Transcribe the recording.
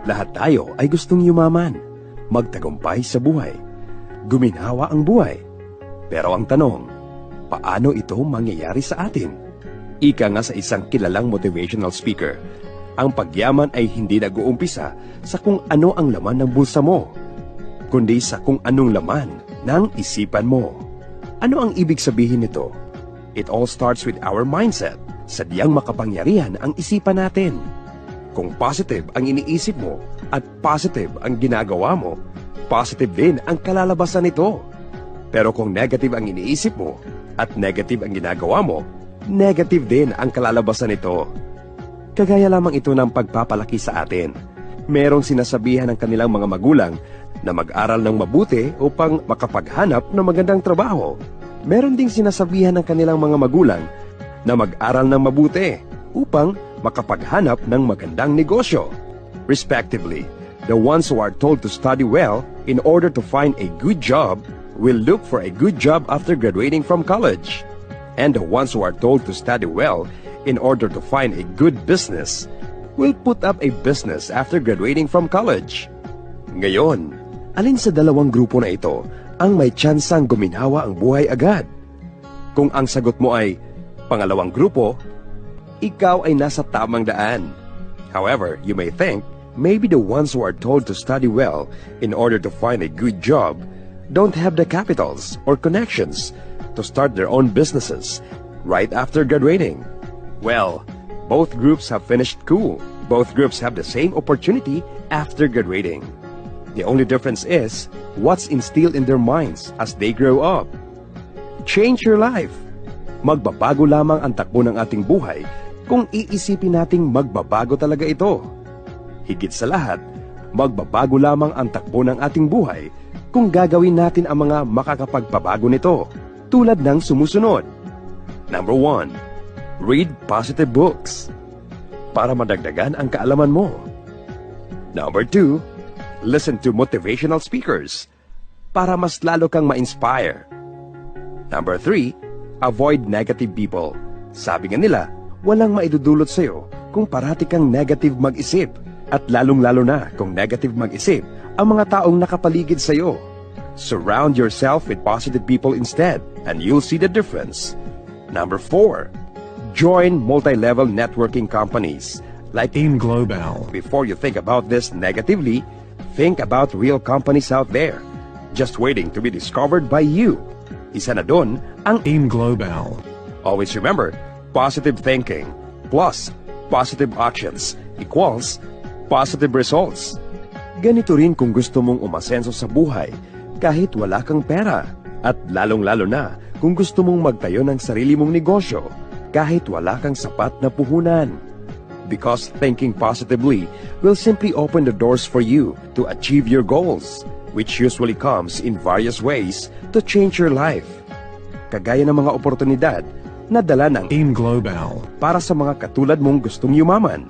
Lahat tayo ay gustong yumaman, magtagumpay sa buhay, guminhawa ang buhay. Pero ang tanong, paano ito mangyayari sa atin? Ika nga sa isang kilalang motivational speaker, ang pagyaman ay hindi nag-uumpisa sa kung ano ang laman ng bulsa mo, kundi sa kung anong laman ng isipan mo. Ano ang ibig sabihin nito? It all starts with our mindset. Sadyang makapangyarihan ang isipan natin. Kung positive ang iniisip mo at positive ang ginagawa mo, positive din ang kalalabasan nito. Pero kung negative ang iniisip mo at negative ang ginagawa mo, negative din ang kalalabasan nito. Kagaya lamang ito ng pagpapalaki sa atin. Merong sinasabihan ng kanilang mga magulang na mag-aral ng mabuti upang makapaghanap ng magandang trabaho. Meron ding sinasabihan ng kanilang mga magulang na mag-aral ng mabuti upang makapaghanap ng magandang negosyo. Respectively, the ones who are told to study well in order to find a good job will look for a good job after graduating from college. And the ones who are told to study well in order to find a good business will put up a business after graduating from college. Ngayon, alin sa dalawang grupo na ito ang may tsansang guminhawa ang buhay agad? Kung ang sagot mo ay pangalawang grupo, ikaw ay nasa tamang daan. However, you may think maybe the ones who are told to study well in order to find a good job don't have the capitals or connections to start their own businesses right after graduating. Well, both groups have finished school. Both groups have the same opportunity after graduating. The only difference is what's instilled in their minds as they grow up. Change your life. Magbabago lamang ang takbo ng ating buhay kung iisipin nating magbabago talaga ito. Higit sa lahat, magbabago lamang ang takbo ng ating buhay kung gagawin natin ang mga makakapagpabago nito, tulad ng sumusunod. Number 1. Read positive books para madagdagan ang kaalaman mo. Number 2. Listen to motivational speakers para mas lalo kang ma-inspire. Number 3. Avoid negative people. Sabi nga nila, walang maidudulot sa'yo kung parati kang negative mag-isip, at lalong-lalo na kung negative mag-isip ang mga taong nakapaligid sa'yo. Surround yourself with positive people instead, and you'll see the difference. Number 4. Join multi-level networking companies like AIM Global. Before you think about this negatively, think about real companies out there, just waiting to be discovered by you. Isa na doon ang AIM Global. Always remember, positive thinking plus positive actions equals positive results. Ganito rin kung gusto mong umasenso sa buhay kahit wala kang pera, at lalong-lalo na kung gusto mong magtayo ng sarili mong negosyo kahit wala kang sapat na puhunan. Because thinking positively will simply open the doors for you to achieve your goals, which usually comes in various ways to change your life. Kagaya ng mga oportunidad na dala ng AIM Global para sa mga katulad mong gustong yumaman.